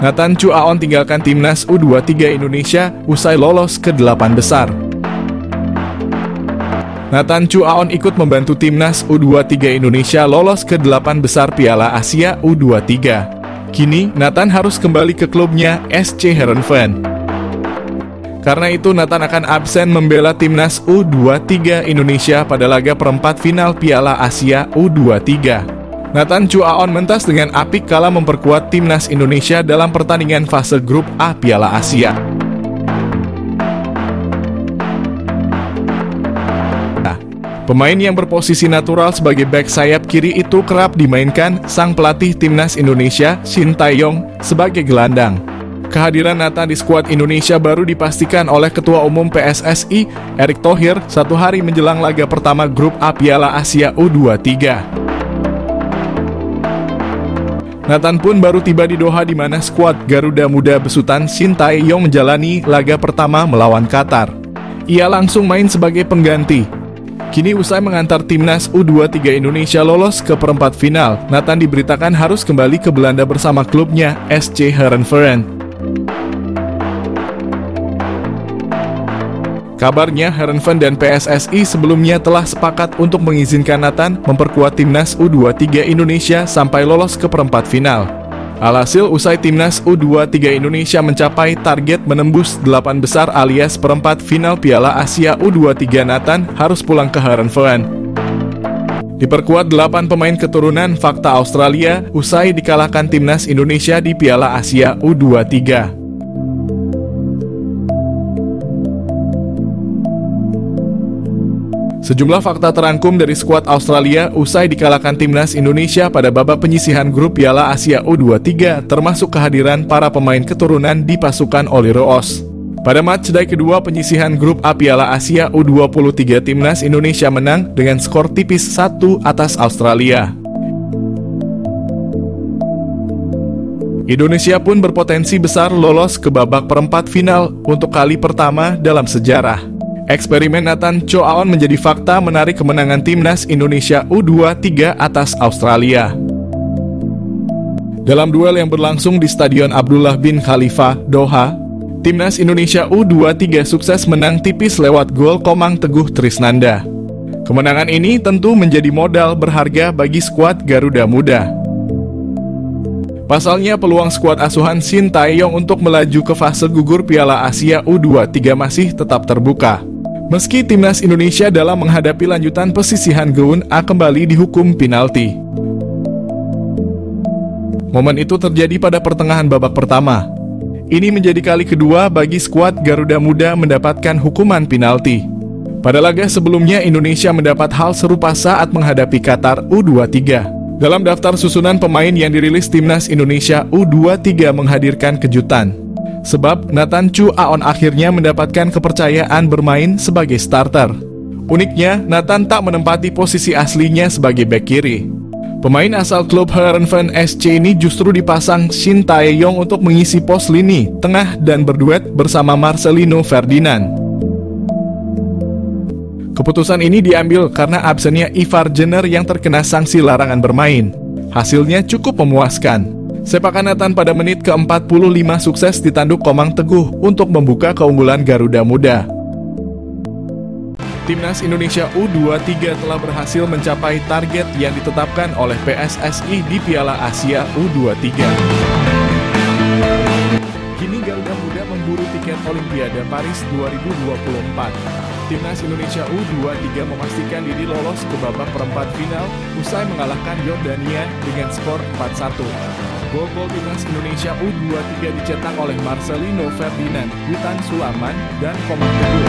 Nathan Chu Aon tinggalkan timnas U23 Indonesia usai lolos ke 8 besar. Nathan Chu Aon ikut membantu timnas U23 Indonesia lolos ke 8 besar Piala Asia U23. Kini, Nathan harus kembali ke klubnya SC Heerenveen. Karena itu, Nathan akan absen membela timnas U23 Indonesia pada laga perempat final Piala Asia U23. Nathan Chu Aon mentas dengan apik kala memperkuat timnas Indonesia dalam pertandingan fase grup A Piala Asia. Pemain yang berposisi natural sebagai bek sayap kiri itu kerap dimainkan sang pelatih timnas Indonesia, Shin Tae-yong, sebagai gelandang. Kehadiran Nathan di skuad Indonesia baru dipastikan oleh Ketua Umum PSSI, Erick Thohir, 1 hari menjelang laga pertama grup A Piala Asia U23. Nathan pun baru tiba di Doha di mana skuad Garuda Muda besutan Shin Tae-yong menjalani laga pertama melawan Qatar. Ia langsung main sebagai pengganti. Kini usai mengantar timnas U23 Indonesia lolos ke perempat final, Nathan diberitakan harus kembali ke Belanda bersama klubnya SC Heerenveen. Kabarnya Heerenveen dan PSSI sebelumnya telah sepakat untuk mengizinkan Nathan memperkuat timnas U23 Indonesia sampai lolos ke perempat final. Alhasil, usai timnas U23 Indonesia mencapai target menembus 8 besar alias perempat final Piala Asia U23, Nathan harus pulang ke Heerenveen. Diperkuat 8 pemain keturunan fakta Australia usai dikalahkan timnas Indonesia di Piala Asia U23. Sejumlah fakta terangkum dari skuad Australia usai dikalahkan timnas Indonesia pada babak penyisihan grup Piala Asia U23, termasuk kehadiran para pemain keturunan di pasukan Oli Roos. Pada matchday kedua penyisihan grup A Piala Asia U23, timnas Indonesia menang dengan skor tipis 1 atas Australia. Indonesia pun berpotensi besar lolos ke babak perempat final untuk kali pertama dalam sejarah. Eksperimen Nathan Chu Aon menjadi fakta menarik kemenangan timnas Indonesia U23 atas Australia. Dalam duel yang berlangsung di Stadion Abdullah bin Khalifa, Doha, timnas Indonesia U23 sukses menang tipis lewat gol Komang Teguh Trisnanda. Kemenangan ini tentu menjadi modal berharga bagi skuad Garuda Muda. Pasalnya, peluang skuad asuhan Shin Tae-yong untuk melaju ke fase gugur Piala Asia U23 masih tetap terbuka. Meski timnas Indonesia dalam menghadapi lanjutan pesisihan Grup A kembali dihukum penalti. Momen itu terjadi pada pertengahan babak pertama. Ini menjadi kali kedua bagi skuad Garuda Muda mendapatkan hukuman penalti. Pada laga sebelumnya, Indonesia mendapat hal serupa saat menghadapi Qatar U23. Dalam daftar susunan pemain yang dirilis timnas Indonesia U23 menghadirkan kejutan. Sebab Nathan Chu Aon akhirnya mendapatkan kepercayaan bermain sebagai starter. Uniknya, Nathan tak menempati posisi aslinya sebagai bek kiri. Pemain asal klub Heerenveen SC ini justru dipasang Shin Tae-yong untuk mengisi pos lini tengah dan berduet bersama Marcelino Ferdinand. Keputusan ini diambil karena absennya Ivar Jenner yang terkena sanksi larangan bermain. Hasilnya cukup memuaskan. Sepakan Nathan pada menit ke-45 sukses ditanduk Komang Teguh untuk membuka keunggulan Garuda Muda. Timnas Indonesia U23 telah berhasil mencapai target yang ditetapkan oleh PSSI di Piala Asia U23. Kini Garuda Muda memburu tiket Olimpiade Paris 2024. Timnas Indonesia U23 memastikan diri lolos ke babak perempat final usai mengalahkan Yordania dengan skor 4-1. Gol-gol timnas Indonesia U23 dicetak oleh Marcelino Ferdinand, Witan Sulaiman, dan Komang Teguh.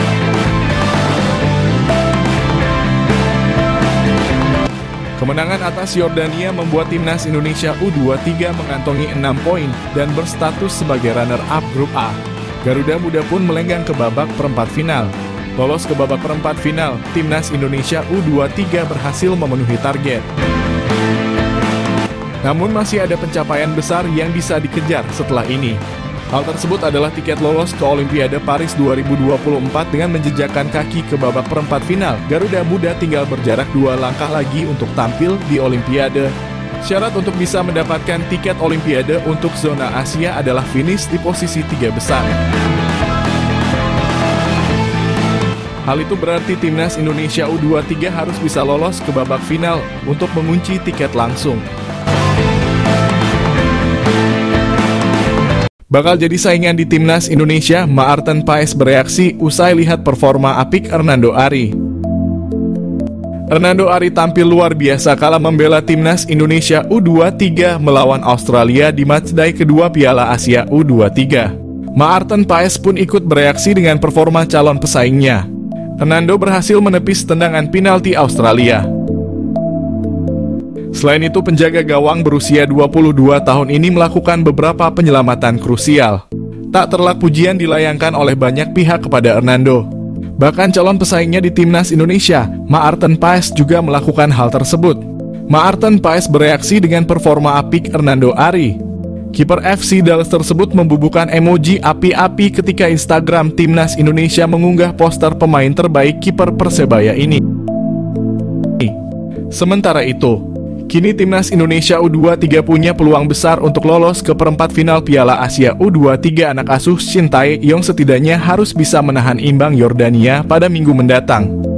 Kemenangan atas Yordania membuat timnas Indonesia U23 mengantongi 6 poin dan berstatus sebagai runner-up grup A. Garuda Muda pun melenggang ke babak perempat final. Lolos ke babak perempat final, timnas Indonesia U23 berhasil memenuhi target. Namun masih ada pencapaian besar yang bisa dikejar setelah ini. Hal tersebut adalah tiket lolos ke Olimpiade Paris 2024 dengan menjejakkan kaki ke babak perempat final. Garuda Muda tinggal berjarak 2 langkah lagi untuk tampil di Olimpiade. Syarat untuk bisa mendapatkan tiket Olimpiade untuk zona Asia adalah finish di posisi 3 besar. Hal itu berarti timnas Indonesia U23 harus bisa lolos ke babak final untuk mengunci tiket langsung. Bakal jadi saingan di timnas Indonesia, Maarten Paes bereaksi usai lihat performa apik Hernando Ari. Hernando Ari tampil luar biasa kala membela timnas Indonesia U23 melawan Australia di matchday kedua Piala Asia U23. Maarten Paes pun ikut bereaksi dengan performa calon pesaingnya. Hernando berhasil menepis tendangan penalti Australia. Selain itu, penjaga gawang berusia 22 tahun ini melakukan beberapa penyelamatan krusial. Tak terelak pujian dilayangkan oleh banyak pihak kepada Hernando. Bahkan calon pesaingnya di timnas Indonesia, Maarten Paes juga melakukan hal tersebut. Maarten Paes bereaksi dengan performa apik Hernando Ari. Kiper FC Dallas tersebut membubuhkan emoji api-api ketika Instagram timnas Indonesia mengunggah poster pemain terbaik kiper Persebaya ini. Sementara itu, kini timnas Indonesia U23 punya peluang besar untuk lolos ke perempat final Piala Asia U23. Anak asuh Shin Tae-yong setidaknya harus bisa menahan imbang Yordania pada minggu mendatang.